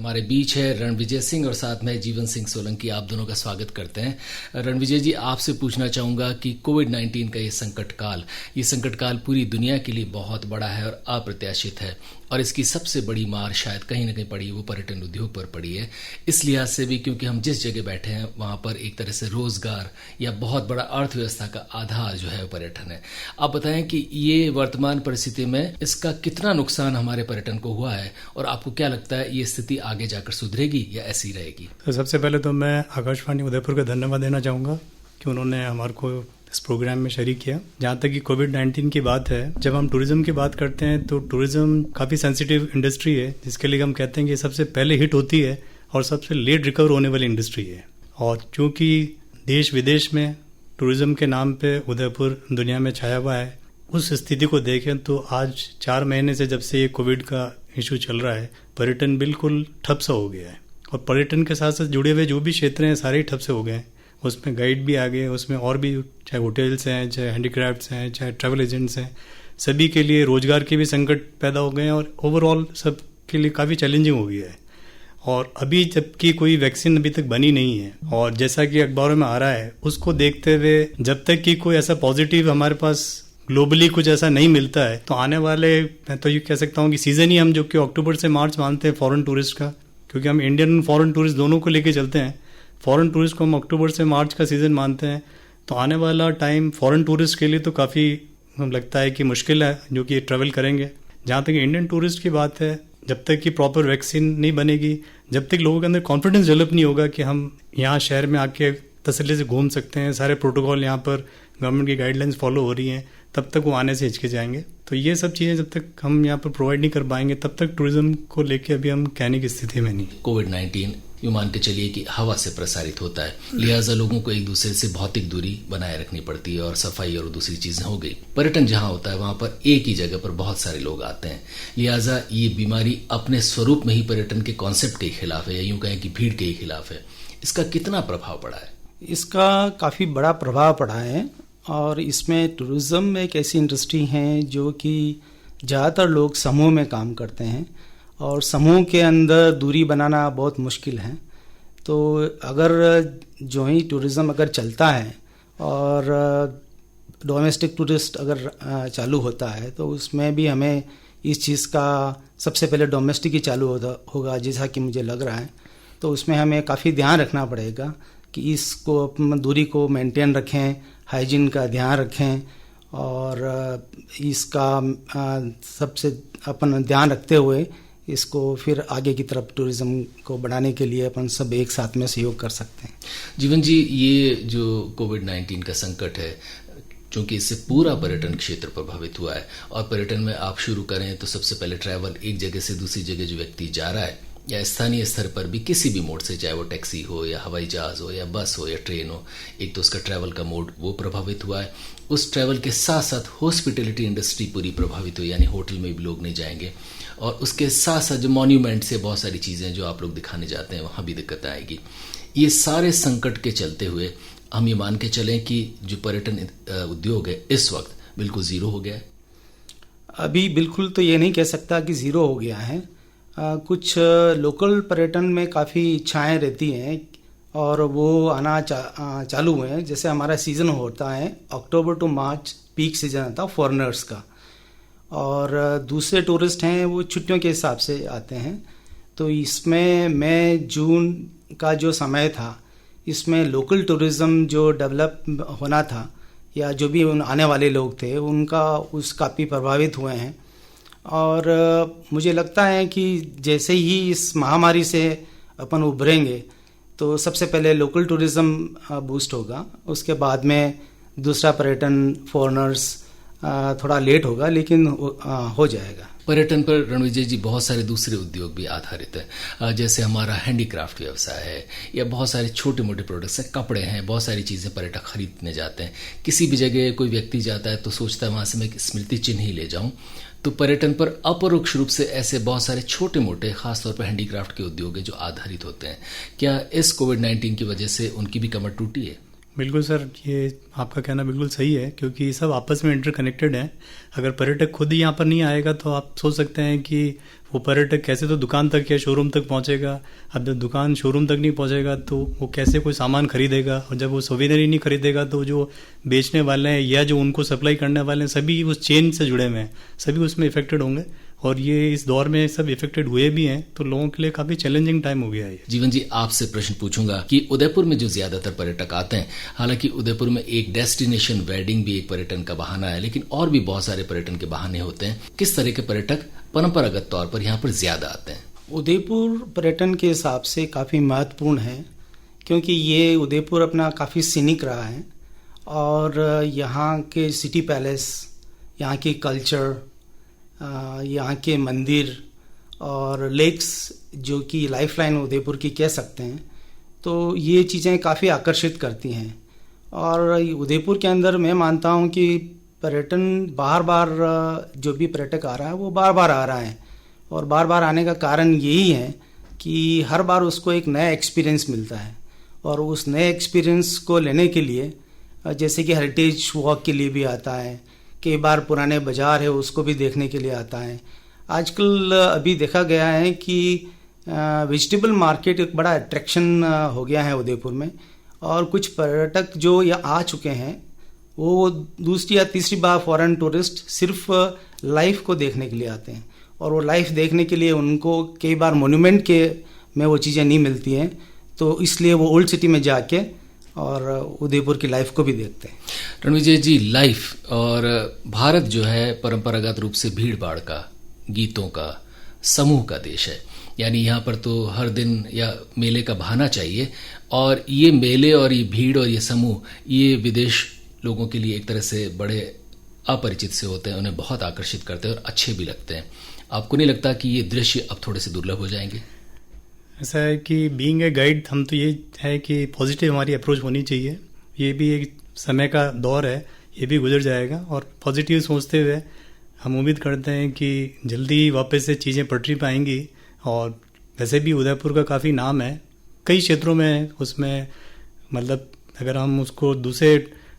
हमारे बीच है रणविजय सिंह और साथ में जीवन सिंह सोलंकी। आप दोनों का स्वागत करते हैं। रणविजय जी, आपसे पूछना चाहूँगा कि कोविड-19 का ये संकट काल पूरी दुनिया के लिए बहुत बड़ा है और अप्रत्याशित है, और इसकी सबसे बड़ी मार शायद कहीं ना कहीं पड़ी वो पर्यटन उद्योग पर पड़ी है। इस लिहाज से भी क्योंकि हम जिस जगह बैठे हैं वहाँ पर एक तरह से रोजगार या बहुत बड़ा अर्थव्यवस्था का आधार जो है पर्यटन है। आप बताएं कि ये वर्तमान परिस्थिति में इसका कितना नुकसान हमारे पर्यटन को हुआ है, और आपको क्या लगता है ये स्थिति आगे जाकर सुधरेगी या ऐसी रहेगी? तो सबसे पहले तो मैं आकाशवाणी उदयपुर का धन्यवाद देना चाहूँगा कि उन्होंने हमारे को इस प्रोग्राम में शरीक किया। जहाँ तक कि कोविड-19 की बात है, जब हम टूरिज्म की बात करते हैं तो टूरिज्म काफ़ी सेंसिटिव इंडस्ट्री है, जिसके लिए हम कहते हैं कि सबसे पहले हिट होती है और सबसे लेट रिकवर होने वाली इंडस्ट्री है। और चूँकि देश विदेश में टूरिज्म के नाम पे उदयपुर दुनिया में छाया हुआ है, उस स्थिति को देखें तो आज 4 महीने से जब से ये कोविड का इशू चल रहा है, पर्यटन बिल्कुल ठप सा हो गया है। और पर्यटन के साथ साथ जुड़े हुए जो भी क्षेत्र हैं सारे ही ठप से हो गए हैं। उसमें गाइड भी आ गए, उसमें और भी, चाहे होटल्स हैं, चाहे हैंडीक्राफ्ट्स हैं, चाहे ट्रैवल एजेंट्स हैं, सभी के लिए रोजगार के भी संकट पैदा हो गए हैं और ओवरऑल सब के लिए काफ़ी चैलेंजिंग हो गया है। और अभी जबकि कोई वैक्सीन अभी तक बनी नहीं है, और जैसा कि अखबारों में आ रहा है, उसको देखते हुए जब तक कि कोई ऐसा पॉजिटिव हमारे पास ग्लोबली कुछ ऐसा नहीं मिलता है, तो आने वाले, मैं तो ये कह सकता हूँ कि सीज़न ही हम जो कि अक्टूबर से मार्च मानते हैं फॉरेन टूरिस्ट का, क्योंकि हम इंडियन फॉरेन टूरिस्ट दोनों को लेके चलते हैं, फॉरेन टूरिस्ट को हम अक्टूबर से मार्च का सीज़न मानते हैं, तो आने वाला टाइम फॉरेन टूरिस्ट के लिए तो काफ़ी लगता है कि मुश्किल है जो कि ट्रैवल करेंगे। जहाँ तक इंडियन टूरिस्ट की बात है, जब तक कि प्रॉपर वैक्सीन नहीं बनेगी, जब तक लोगों के अंदर कॉन्फिडेंस डेवलप नहीं होगा कि हम यहाँ शहर में आके तसल्ली से घूम सकते हैं, सारे प्रोटोकॉल यहाँ पर गवर्नमेंट की गाइडलाइंस फॉलो हो रही हैं, तब तक वो आने से हिचकिचाएंगे। तो ये सब चीज़ें जब तक हम यहाँ पर प्रोवाइड नहीं कर पाएंगे, तब तक टूरिज्म को लेके अभी हम कहने की स्थिति में नहीं। कोविड-19 यूँ मान के चलिए कि हवा से प्रसारित होता है, लिहाजा लोगों को एक दूसरे से भौतिक दूरी बनाए रखनी पड़ती है और सफाई और दूसरी चीजें हो गई। पर्यटन जहाँ होता है वहाँ पर एक ही जगह पर बहुत सारे लोग आते हैं, लिहाजा ये बीमारी अपने स्वरूप में ही पर्यटन के कॉन्सेप्ट के खिलाफ है, या यूँ कहें कि भीड़ के ही खिलाफ है। इसका कितना प्रभाव पड़ा है? इसका काफ़ी बड़ा प्रभाव पड़ा है, और इसमें टूरिज्म एक ऐसी इंडस्ट्री है जो कि ज़्यादातर लोग समूह में काम करते हैं, और समूह के अंदर दूरी बनाना बहुत मुश्किल है। तो अगर जो ही टूरिज़्म अगर चलता है और डोमेस्टिक टूरिस्ट अगर चालू होता है, तो उसमें भी हमें इस चीज़ का सबसे पहले डोमेस्टिक ही चालू होगा जैसा कि मुझे लग रहा है। तो उसमें हमें काफ़ी ध्यान रखना पड़ेगा कि इसको दूरी को मेंटेन रखें, हाइजीन का ध्यान रखें, और इसका सबसे अपन ध्यान रखते हुए इसको फिर आगे की तरफ टूरिज्म को बढ़ाने के लिए अपन सब एक साथ में सहयोग कर सकते हैं। जीवन जी, ये जो कोविड-19 का संकट है, क्योंकि इससे पूरा पर्यटन क्षेत्र प्रभावित हुआ है, और पर्यटन में आप शुरू करें तो सबसे पहले ट्रैवल, एक जगह से दूसरी जगह जो व्यक्ति जा रहा है, या स्थानीय स्तर पर भी किसी भी मोड से, चाहे वो टैक्सी हो या हवाई जहाज हो या बस हो या ट्रेन हो, एक तो उसका ट्रैवल का मोड वो प्रभावित हुआ है। उस ट्रैवल के साथ साथ हॉस्पिटैलिटी इंडस्ट्री पूरी प्रभावित हुई, यानी होटल में भी लोग नहीं जाएंगे, और उसके साथ साथ जो मॉन्यूमेंट से बहुत सारी चीज़ें जो आप लोग दिखाने जाते हैं वहाँ भी दिक्कत आएगी। ये सारे संकट के चलते हुए हम ये मान के चलें कि जो पर्यटन उद्योग है इस वक्त बिल्कुल ज़ीरो हो गया है? अभी बिल्कुल तो ये नहीं कह सकता कि ज़ीरो हो गया है। कुछ लोकल पर्यटन में काफ़ी इच्छाएं रहती हैं और वो आना चालू हुए हैं। जैसे हमारा सीज़न होता है अक्टूबर टू मार्च, पीक सीज़न आता है फॉरेनर्स का, और दूसरे टूरिस्ट हैं वो छुट्टियों के हिसाब से आते हैं। तो इसमें मई जून का जो समय था, इसमें लोकल टूरिज़्म जो डेवलप होना था, या जो भी आने वाले लोग थे उनका काफ़ी प्रभावित हुए हैं। और मुझे लगता है कि जैसे ही इस महामारी से अपन उभरेंगे तो सबसे पहले लोकल टूरिज़्म बूस्ट होगा, उसके बाद में दूसरा पर्यटन फॉरेनर्स थोड़ा लेट होगा, लेकिन हो जाएगा। पर्यटन पर रणविजय जी बहुत सारे दूसरे उद्योग भी आधारित हैं, जैसे हमारा हैंडीक्राफ्ट व्यवसाय है, या बहुत सारे छोटे मोटे प्रोडक्ट्स हैं, कपड़े हैं, बहुत सारी चीज़ें पर्यटक खरीदने जाते हैं। किसी भी जगह कोई व्यक्ति जाता है तो सोचता है वहाँ से मैं स्मृति चिन्ह ही ले जाऊँ। तो पर्यटन पर अपरोक्ष रूप से ऐसे बहुत सारे छोटे मोटे, खासतौर पर हैंडीक्राफ्ट के उद्योग है जो आधारित होते हैं। क्या इस कोविड-19 की वजह से उनकी भी कमर टूटी है? बिल्कुल सर, ये आपका कहना बिल्कुल सही है, क्योंकि सब आपस में इंटरकनेक्टेड हैं। अगर पर्यटक खुद ही यहाँ पर नहीं आएगा तो आप सोच सकते हैं कि वो पर्यटक कैसे तो दुकान तक या शोरूम तक पहुँचेगा। अब जब दुकान शोरूम तक नहीं पहुँचेगा तो वो कैसे कोई सामान खरीदेगा, और जब वो सोवेनियर ही नहीं खरीदेगा तो जो बेचने वाले हैं या जो उनको सप्लाई करने वाले हैं सभी उस चेन से जुड़े हुए हैं, सभी उसमें इफेक्टेड होंगे। और ये इस दौर में सब इफेक्टेड हुए भी हैं, तो लोगों के लिए काफ़ी चैलेंजिंग टाइम हो गया है। जीवन जी, आपसे प्रश्न पूछूंगा कि उदयपुर में जो ज्यादातर पर्यटक आते हैं, हालांकि उदयपुर में एक डेस्टिनेशन वेडिंग भी एक पर्यटन का बहाना है, लेकिन और भी बहुत सारे पर्यटन के बहाने होते हैं। किस तरह के पर्यटक परंपरागत तौर पर यहाँ पर ज्यादा आते हैं? उदयपुर पर्यटन के हिसाब से काफ़ी महत्वपूर्ण है, क्योंकि ये उदयपुर अपना काफ़ी सीनिक रहा है और यहाँ के सिटी पैलेस, यहाँ की कल्चर, यहाँ के मंदिर और लेक्स जो कि लाइफलाइन उदयपुर की कह सकते हैं, तो ये चीज़ें काफ़ी आकर्षित करती हैं। और उदयपुर के अंदर मैं मानता हूँ कि पर्यटन बार बार जो भी पर्यटक आ रहा है वो बार बार आ रहा है, और बार बार आने का कारण यही है कि हर बार उसको एक नया एक्सपीरियंस मिलता है, और उस नए एक्सपीरियंस को लेने के लिए जैसे कि हेरिटेज वॉक के लिए भी आता है, कई बार पुराने बाज़ार है उसको भी देखने के लिए आता है। आजकल अभी देखा गया है कि वेजिटेबल मार्केट एक बड़ा अट्रैक्शन हो गया है उदयपुर में, और कुछ पर्यटक जो यहाँ आ चुके हैं वो दूसरी या तीसरी बार फॉरेन टूरिस्ट सिर्फ लाइफ को देखने के लिए आते हैं, और वो लाइफ देखने के लिए उनको कई बार मोन्यूमेंट के में वो चीज़ें नहीं मिलती हैं, तो इसलिए वो ओल्ड सिटी में जाके और उदयपुर की लाइफ को भी देखते हैं। रणविजय जी, लाइफ और भारत जो है परंपरागत रूप से भीड़ भाड़ का, गीतों का, समूह का देश है। यानी यहाँ पर तो हर दिन या मेले का बहाना चाहिए, और ये मेले और ये भीड़ और ये समूह ये विदेश लोगों के लिए एक तरह से बड़े अपरिचित से होते हैं, उन्हें बहुत आकर्षित करते हैं और अच्छे भी लगते हैं। आपको नहीं लगता कि ये दृश्य अब थोड़े से दुर्लभ हो जाएंगे? ऐसा है कि बीइंग ए गाइड हम तो ये है कि पॉजिटिव हमारी अप्रोच होनी चाहिए। ये भी एक समय का दौर है, ये भी गुजर जाएगा, और पॉजिटिव सोचते हुए हम उम्मीद करते हैं कि जल्दी वापस से चीज़ें पटरी पर आएंगी। और वैसे भी उदयपुर का काफ़ी नाम है कई क्षेत्रों में, उसमें मतलब अगर हम उसको दूसरे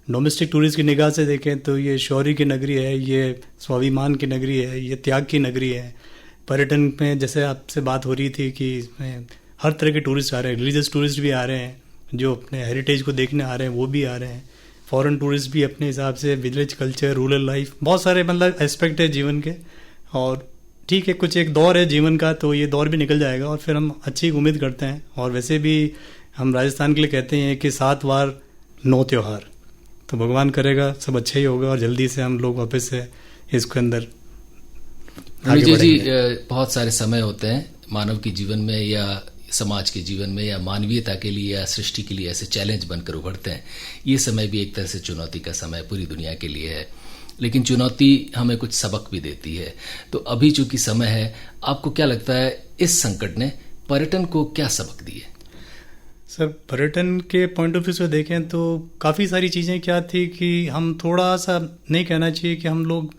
डोमेस्टिक टूरिस्ट की निगाह से देखें तो ये शौर्य की नगरी है, ये स्वाभिमान की नगरी है, ये त्याग की नगरी है। पर्यटन में जैसे आपसे बात हो रही थी कि इसमें हर तरह के टूरिस्ट आ रहे हैं, रिलीजियस टूरिस्ट भी आ रहे हैं, जो अपने हेरिटेज को देखने आ रहे हैं वो भी आ रहे हैं, फॉरेन टूरिस्ट भी अपने हिसाब से, विलेज कल्चर, रूरल लाइफ, बहुत सारे मतलब एस्पेक्ट है जीवन के। और ठीक है, कुछ एक दौर है जीवन का, तो ये दौर भी निकल जाएगा और फिर हम अच्छी उम्मीद करते हैं। और वैसे भी हम राजस्थान के लिए कहते हैं कि 7 वार 9 त्योहार, तो भगवान करेगा सब अच्छा ही होगा और जल्दी से हम लोग वापस से इसके अंदर आगे बढ़ेंगे। बहुत सारे समय होते हैं मानव के जीवन में या समाज के जीवन में या मानवीयता के लिए या सृष्टि के लिए, ऐसे चैलेंज बनकर उभरते हैं। ये समय भी एक तरह से चुनौती का समय पूरी दुनिया के लिए है, लेकिन चुनौती हमें कुछ सबक भी देती है। तो अभी चूंकि समय है, आपको क्या लगता है इस संकट ने पर्यटन को क्या सबक दिए? सर, पर्यटन के पॉइंट ऑफ व्यू से देखें तो काफ़ी सारी चीज़ें क्या थी कि हम थोड़ा सा नहीं कहना चाहिए कि हम लोग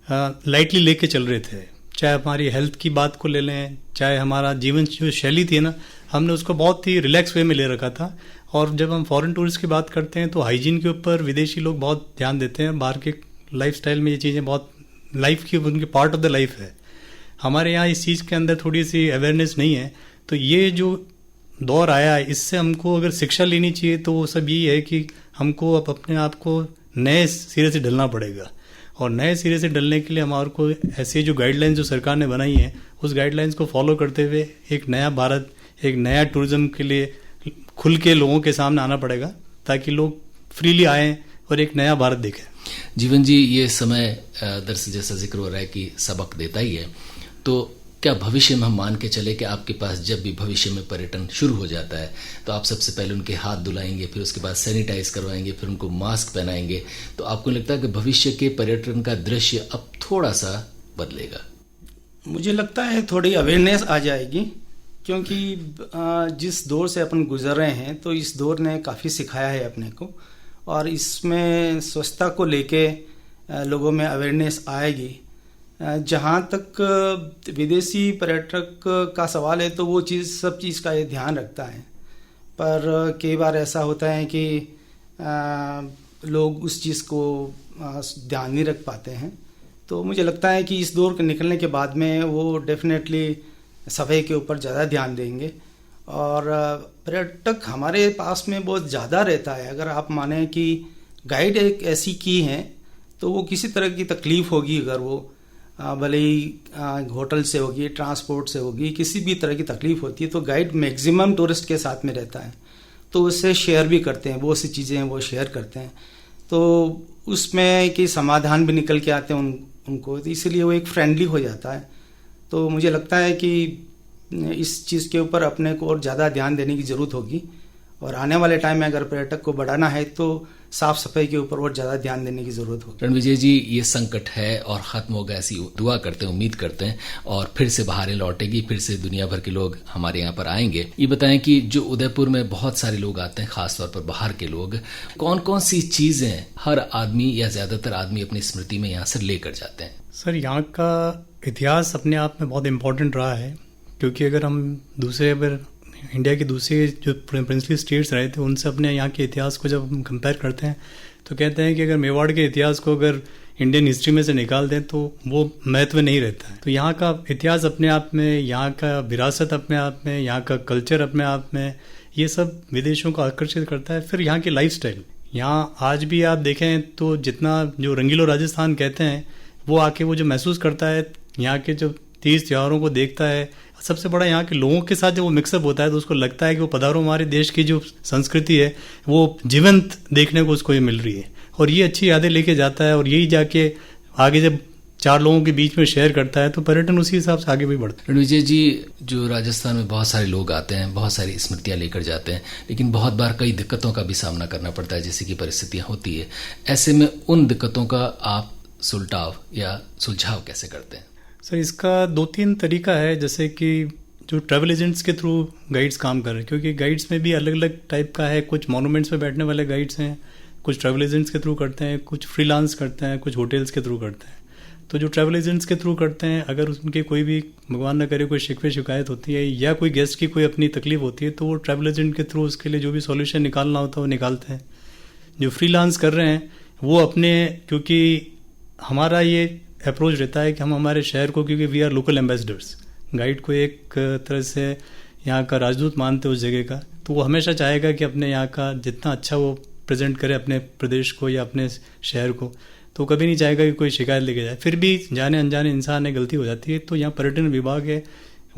लाइटली लेके चल रहे थे। चाहे हमारी हेल्थ की बात को ले लें, चाहे हमारा जीवन जो शैली थी ना, हमने उसको बहुत ही रिलैक्स वे में ले रखा था। और जब हम फॉरेन टूरिस्ट की बात करते हैं तो हाइजीन के ऊपर विदेशी लोग बहुत ध्यान देते हैं। बाहर के लाइफस्टाइल में ये चीज़ें बहुत लाइफ की उनकी पार्ट ऑफ द लाइफ है। हमारे यहाँ इस चीज़ के अंदर थोड़ी सी अवेयरनेस नहीं है। तो ये जो दौर आया है, इससे हमको अगर शिक्षा लेनी चाहिए तो वो सब यही है कि हमको अब अपने आप को नए सिरे से ढलना पड़ेगा। और नए सिरे से डलने के लिए हमारे को ऐसे जो गाइडलाइंस जो सरकार ने बनाई हैं, उस गाइडलाइंस को फॉलो करते हुए एक नया भारत, एक नया टूरिज्म के लिए खुल के लोगों के सामने आना पड़ेगा, ताकि लोग फ्रीली आएँ और एक नया भारत देखें। जीवन जी, ये समय दरअसल जैसा जिक्र हो रहा है कि सबक देता ही है, तो क्या भविष्य में हम मान के चले कि आपके पास जब भी भविष्य में पर्यटन शुरू हो जाता है तो आप सबसे पहले उनके हाथ धुलाएंगे, फिर उसके बाद सैनिटाइज करवाएंगे, फिर उनको मास्क पहनाएंगे, तो आपको लगता है कि भविष्य के पर्यटन का दृश्य अब थोड़ा सा बदलेगा? मुझे लगता है थोड़ी अवेयरनेस आ जाएगी, क्योंकि जिस दौर से अपन गुजर रहे हैं तो इस दौर ने काफ़ी सिखाया है अपने को, और इसमें स्वच्छता को लेके लोगों में अवेयरनेस आएगी। जहाँ तक विदेशी पर्यटक का सवाल है तो वो सब चीज़ का ये ध्यान रखता है, पर कई बार ऐसा होता है कि लोग उस चीज़ को ध्यान नहीं रख पाते हैं। तो मुझे लगता है कि इस दौर के निकलने के बाद में वो डेफिनेटली सफाई के ऊपर ज़्यादा ध्यान देंगे। और पर्यटक हमारे पास में बहुत ज़्यादा रहता है। अगर आप माने कि गाइड एक ऐसी की है तो वो किसी तरह की तकलीफ़ होगी, अगर वो भले ही होटल से होगी, ट्रांसपोर्ट से होगी, किसी भी तरह की तकलीफ़ होती है तो गाइड मैक्सिमम टूरिस्ट के साथ में रहता है, तो उससे शेयर भी करते हैं, बहुत सी चीज़ें वो शेयर करते हैं, तो उसमें कि समाधान भी निकल के आते हैं उनको, तो इसलिए वो एक फ्रेंडली हो जाता है। तो मुझे लगता है कि इस चीज़ के ऊपर अपने को और ज़्यादा ध्यान देने की ज़रूरत होगी, और आने वाले टाइम में अगर पर्यटक को बढ़ाना है तो साफ सफाई के ऊपर और ज़्यादा ध्यान देने की ज़रूरत होगी। रणविजय जी, ये संकट है और ख़त्म होगा ऐसी दुआ करते हैं, उम्मीद करते हैं, और फिर से बाहरें लौटेगी, फिर से दुनिया भर के लोग हमारे यहाँ पर आएंगे। ये बताएं कि जो उदयपुर में बहुत सारे लोग आते हैं, खासतौर पर बाहर के लोग, कौन कौन सी चीज़ें हर आदमी या ज़्यादातर आदमी अपनी स्मृति में यहाँ से लेकर जाते हैं? सर, यहाँ का इतिहास अपने आप में बहुत इम्पोर्टेंट रहा है, क्योंकि अगर हम अगर इंडिया के दूसरे जो प्रिंसली स्टेट्स रहे थे उनसे अपने यहाँ के इतिहास को जब हम कंपेयर करते हैं तो कहते हैं कि अगर मेवाड़ के इतिहास को अगर इंडियन हिस्ट्री में से निकाल दें तो वो महत्व नहीं रहता है। तो यहाँ का इतिहास अपने आप में, यहाँ का विरासत अपने आप में, यहाँ का कल्चर अपने आप में, ये सब विदेशों को आकर्षित करता है। फिर यहाँ की लाइफस्टाइल, यहाँ आज भी आप देखें तो जितना जो रंगीलो राजस्थान कहते हैं वो आके वो जो महसूस करता है, यहाँ के जो तीज त्योहारों को देखता है, सबसे बड़ा यहाँ के लोगों के साथ जब वो मिक्सअप होता है तो उसको लगता है कि वो पधारो हमारे देश की जो संस्कृति है वो जीवंत देखने को उसको ये मिल रही है, और ये अच्छी यादें लेके जाता है, और यही जाके आगे जब चार लोगों के बीच में शेयर करता है तो पर्यटन उसी हिसाब से आगे भी बढ़ता है। रणविजय जी, जो राजस्थान में बहुत सारे लोग आते हैं, बहुत सारी स्मृतियाँ लेकर जाते हैं, लेकिन बहुत बार कई दिक्कतों का भी सामना करना पड़ता है, जैसे कि परिस्थितियाँ होती है। ऐसे में उन दिक्कतों का आप सुलझाव कैसे करते हैं? सर, इसका 2-3 तरीका है। जैसे कि जो ट्रैवल एजेंट्स के थ्रू गाइड्स काम कर रहे हैं, क्योंकि गाइड्स में भी अलग अलग टाइप का है, कुछ मॉन्यूमेंट्स पे बैठने वाले गाइड्स हैं, कुछ ट्रैवल एजेंट्स के थ्रू करते हैं, कुछ फ्रीलांस करते हैं, कुछ होटल्स के थ्रू करते हैं। तो जो ट्रैवल एजेंट्स के थ्रू करते हैं, अगर उनके कोई भी भगवान न करे कोई शिकवे शिकायत होती है या कोई गेस्ट की कोई अपनी तकलीफ होती है तो वो ट्रैवल एजेंट के थ्रू उसके लिए जो भी सॉल्यूशन निकालना होता है वो निकालते हैं। जो फ्रीलांस कर रहे हैं वो अपने, क्योंकि हमारा ये अप्रोच रहता है कि हम हमारे शहर को, क्योंकि we are local ambassadors, guide को एक तरह से यहाँ का राजदूत मानते हैं उस जगह का, तो वो हमेशा चाहेगा कि अपने यहाँ का जितना अच्छा वो प्रेजेंट करे अपने प्रदेश को या अपने शहर को, तो कभी नहीं चाहेगा कि कोई शिकायत लेके जाए। फिर भी जाने अनजाने इंसान ने गलती हो जाती है, तो यहाँ पर्यटन विभाग है,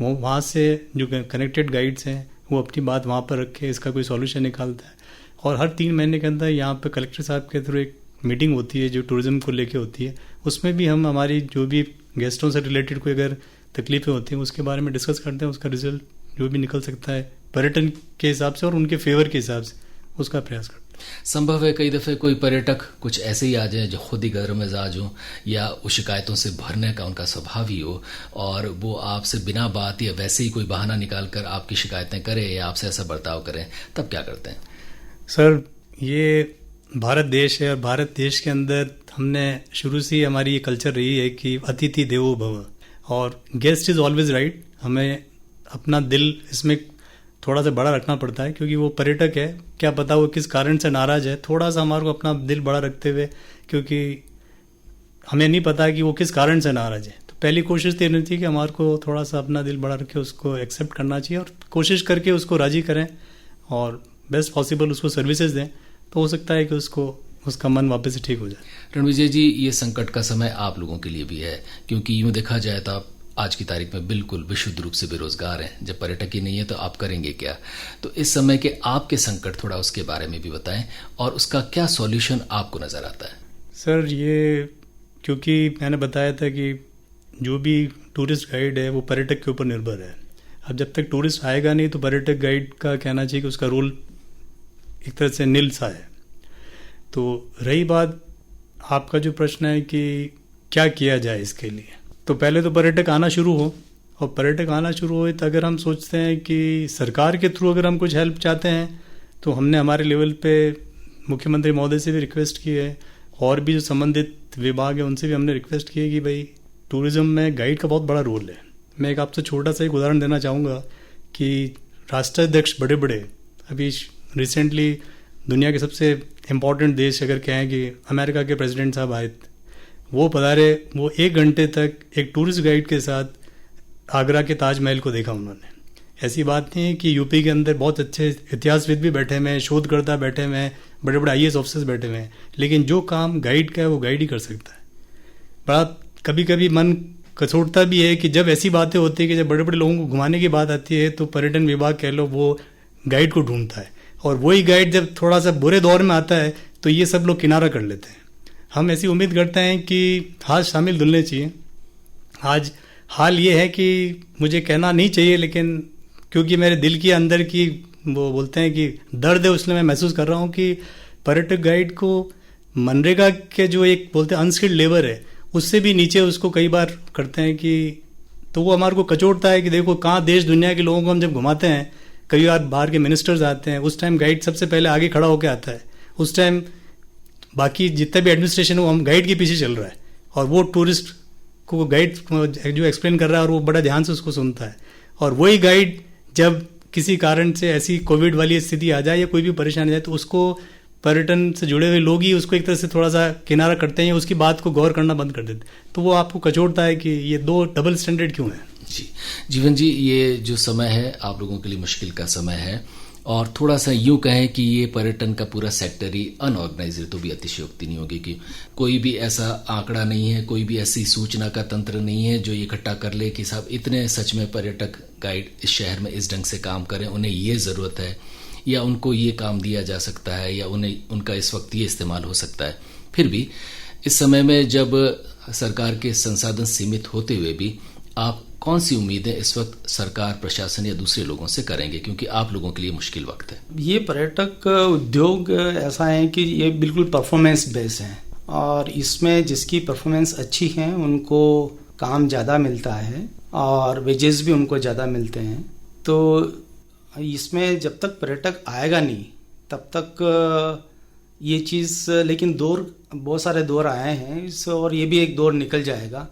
वो वहाँ से जो कनेक्टेड गाइड्स हैं वो अपनी बात वहाँ पर रख के इसका कोई सॉल्यूशन निकालता है। और हर 3 महीने के अंदर यहाँ पर कलेक्टर साहब के थ्रू एक मीटिंग होती है जो टूरिज्म को लेके होती है, उसमें भी हम हमारी जो भी गेस्टों से रिलेटेड कोई अगर तकलीफें होती हैं उसके बारे में डिस्कस करते हैं, उसका रिजल्ट जो भी निकल सकता है पर्यटन के हिसाब से और उनके फेवर के हिसाब से उसका प्रयास करते हैं। संभव है कई दफ़े कोई पर्यटक कुछ ऐसे ही आ जाए जो खुद ही गर्म मिजाज हो या उस शिकायतों से भरने का उनका स्वभाव ही हो, और वो आपसे बिना बात या वैसे ही कोई बहाना निकाल कर आपकी शिकायतें करें या आपसे ऐसा बर्ताव करें, तब क्या करते हैं? सर, ये भारत देश है और भारत देश के अंदर हमने शुरू से ही हमारी ये कल्चर रही है कि अतिथि देवो भव, और गेस्ट इज़ ऑलवेज राइट। हमें अपना दिल इसमें थोड़ा सा बड़ा रखना पड़ता है, क्योंकि वो पर्यटक है, क्या पता वो किस कारण से नाराज़ है, थोड़ा सा हमारे को अपना दिल बड़ा रखते हुए, क्योंकि हमें नहीं पता कि वो किस कारण से नाराज़ है, तो पहली कोशिश तो ये रहती है कि हमारे को थोड़ा सा अपना दिल बड़ा रख के उसको एक्सेप्ट करना चाहिए और कोशिश करके उसको राज़ी करें और बेस्ट पॉसिबल उसको सर्विसेज दें, तो हो सकता है कि उसका मन वापस से ठीक हो जाए। रणविजय जी, ये संकट का समय आप लोगों के लिए भी है, क्योंकि यूँ देखा जाए तो आप आज की तारीख में बिल्कुल विशुद्ध रूप से बेरोजगार हैं। जब पर्यटक ही नहीं है तो आप करेंगे क्या? तो इस समय के आपके संकट, थोड़ा उसके बारे में भी बताएं और उसका क्या सॉल्यूशन आपको नजर आता है? सर, ये क्योंकि मैंने बताया था कि जो भी टूरिस्ट गाइड है वो पर्यटक के ऊपर निर्भर है। अब जब तक टूरिस्ट आएगा नहीं तो पर्यटक गाइड का कहना चाहिए कि उसका रोल एक तरह से नील सा है। तो रही बात आपका जो प्रश्न है कि क्या किया जाए इसके लिए, तो पहले तो पर्यटक आना शुरू हो, और पर्यटक आना शुरू हो तो अगर हम सोचते हैं कि सरकार के थ्रू अगर हम कुछ हेल्प चाहते हैं तो हमने हमारे लेवल पे मुख्यमंत्री महोदय से भी रिक्वेस्ट की है, और भी जो संबंधित विभाग है उनसे भी हमने रिक्वेस्ट की है कि भाई टूरिज्म में गाइड का बहुत बड़ा रोल है। मैं एक आपसे छोटा सा एक उदाहरण देना चाहूँगा कि राष्ट्राध्यक्ष बड़े बड़े अभी रिसेंटली दुनिया के सबसे इम्पोर्टेंट देश अगर कहें कि अमेरिका के प्रेसिडेंट साहब आए, वो पधारे, वो 1 घंटे तक एक टूरिस्ट गाइड के साथ आगरा के ताजमहल को देखा उन्होंने। ऐसी बात नहीं है कि यूपी के अंदर बहुत अच्छे इतिहासविद भी बैठे हुए हैं, शोधकर्ता बैठे हुए हैं, बड़े बड़े IAS ऑफिसर्स बैठे हुए हैं, लेकिन जो काम गाइड का है वो गाइड ही कर सकता है। बड़ा कभी कभी मन कचोटता भी है कि जब ऐसी बातें होती है कि जब बड़े बड़े लोगों को घुमाने की बात आती है तो पर्यटन विभाग कह लो वो गाइड को ढूंढता है, और वही गाइड जब थोड़ा सा बुरे दौर में आता है तो ये सब लोग किनारा कर लेते हैं। हम ऐसी उम्मीद करते हैं कि आज शामिल धुलने चाहिए। आज हाल ये है कि मुझे कहना नहीं चाहिए, लेकिन क्योंकि मेरे दिल के अंदर की वो बोलते हैं कि दर्द है, उसलिए मैं महसूस कर रहा हूँ कि पर्यटक गाइड को मनरेगा के जो एक बोलते हैं अनस्किल्ड लेबर है उससे भी नीचे उसको कई बार करते हैं कि, तो वो हमारे को कचोटता है कि देखो कहाँ देश दुनिया के लोगों को हम जब घुमाते हैं, कई बार बाहर के मिनिस्टर्स आते हैं, उस टाइम गाइड सबसे पहले आगे खड़ा होकर आता है, उस टाइम बाकी जितना भी एडमिनिस्ट्रेशन है वो हम गाइड के पीछे चल रहा है, और वो टूरिस्ट को गाइड जो एक्सप्लेन कर रहा है और वो बड़ा ध्यान से उसको सुनता है। और वही गाइड जब किसी कारण से ऐसी कोविड वाली स्थिति आ जाए या कोई भी परेशानी आ जाए तो उसको पर्यटन से जुड़े हुए लोग ही उसको एक तरह से थोड़ा सा किनारा करते हैं, उसकी बात को गौर करना बंद कर देते हैं। तो वो आपको कचोटता है कि ये दो डबल स्टैंडर्ड क्यों है। जी जीवन जी, ये जो समय है आप लोगों के लिए मुश्किल का समय है, और थोड़ा सा यूं कहें कि ये पर्यटन का पूरा सेक्टर ही अनऑर्गेनाइज है तो भी अतिशयोक्ति नहीं होगी कि कोई भी ऐसा आंकड़ा नहीं है, कोई भी ऐसी सूचना का तंत्र नहीं है जो ये इकट्ठा कर ले कि साहब इतने सच में पर्यटक गाइड इस शहर में इस ढंग से काम करें, उन्हें ये ज़रूरत है या उनको ये काम दिया जा सकता है या उन्हें उनका इस वक्त ये इस्तेमाल हो सकता है। फिर भी इस समय में जब सरकार के संसाधन सीमित होते हुए भी आप कौन सी उम्मीदें इस वक्त सरकार, प्रशासन या दूसरे लोगों से करेंगे, क्योंकि आप लोगों के लिए मुश्किल वक्त है। ये पर्यटक उद्योग ऐसा है कि ये बिल्कुल परफॉर्मेंस बेस है, और इसमें जिसकी परफॉर्मेंस अच्छी है उनको काम ज़्यादा मिलता है और वेजेस भी उनको ज़्यादा मिलते हैं। तो इसमें जब तक पर्यटक आएगा नहीं तब तक ये चीज़, लेकिन बहुत सारे दौर आए हैं इस, और ये भी एक दौर निकल जाएगा।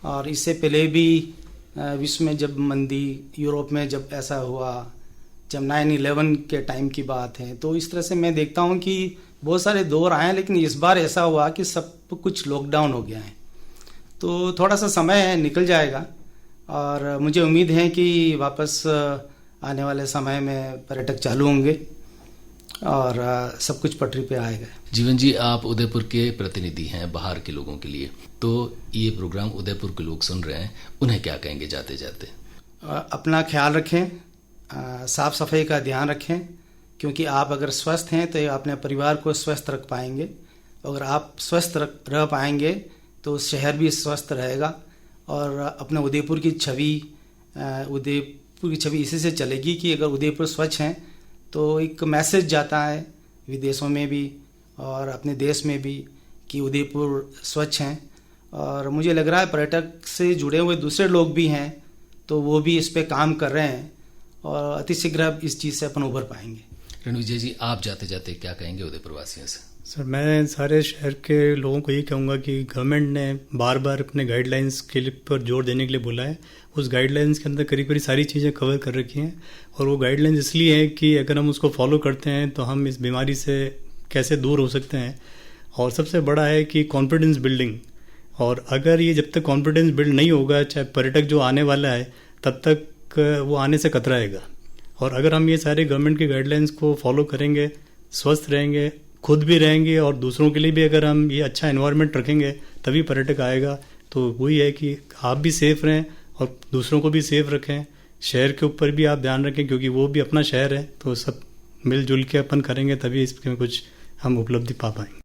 और इससे पहले भी विश्व में जब मंदी, यूरोप में जब ऐसा हुआ, जब 9/11 के टाइम की बात है, तो इस तरह से मैं देखता हूँ कि बहुत सारे दौर आए हैं, लेकिन इस बार ऐसा हुआ कि सब कुछ लॉकडाउन हो गया है। तो थोड़ा सा समय है, निकल जाएगा, और मुझे उम्मीद है कि वापस आने वाले समय में पर्यटक चालू होंगे और सब कुछ पटरी पे आएगा। जीवन जी, आप उदयपुर के प्रतिनिधि हैं बाहर के लोगों के लिए, तो ये प्रोग्राम उदयपुर के लोग सुन रहे हैं, उन्हें क्या कहेंगे जाते जाते? अपना ख्याल रखें, साफ सफाई का ध्यान रखें, क्योंकि आप अगर स्वस्थ हैं तो अपने परिवार को स्वस्थ रख पाएंगे। अगर आप स्वस्थ रह पाएंगे तो शहर भी स्वस्थ रहेगा, और अपने उदयपुर की छवि इसी से चलेगी कि अगर उदयपुर स्वच्छ हैं तो एक मैसेज जाता है विदेशों में भी और अपने देश में भी कि उदयपुर स्वच्छ हैं। और मुझे लग रहा है पर्यटक से जुड़े हुए दूसरे लोग भी हैं, तो वो भी इस पे काम कर रहे हैं, और अतिशीघ्र इस चीज़ से अपन उभर पाएंगे। रणविजय जी, आप जाते जाते क्या कहेंगे उदयपुर वासियों से? सर, मैं सारे शहर के लोगों को ये कहूँगा कि गवर्नमेंट ने बार बार अपने गाइडलाइंस के पर जोर देने के लिए बोला है। उस गाइडलाइंस के अंदर करीब करीब सारी चीज़ें कवर कर रखी हैं, और वो गाइडलाइंस इसलिए है कि अगर हम उसको फॉलो करते हैं तो हम इस बीमारी से कैसे दूर हो सकते हैं। और सबसे बड़ा है कि कॉन्फिडेंस बिल्डिंग, और अगर ये जब तक कॉन्फिडेंस बिल्ड नहीं होगा, चाहे पर्यटक जो आने वाला है तब तक वो आने से कतराएगा। और अगर हम ये सारे गवर्नमेंट के गाइडलाइंस को फॉलो करेंगे, स्वस्थ रहेंगे, खुद भी रहेंगे और दूसरों के लिए भी अगर हम ये अच्छा एनवायरनमेंट रखेंगे, तभी पर्यटक आएगा। तो वही है कि आप भी सेफ रहें और दूसरों को भी सेफ रखें। शहर के ऊपर भी आप ध्यान रखें, क्योंकि वो भी अपना शहर है, तो सब मिलजुल के अपन करेंगे तभी इसमें कुछ हम उपलब्धि पा पाएंगे।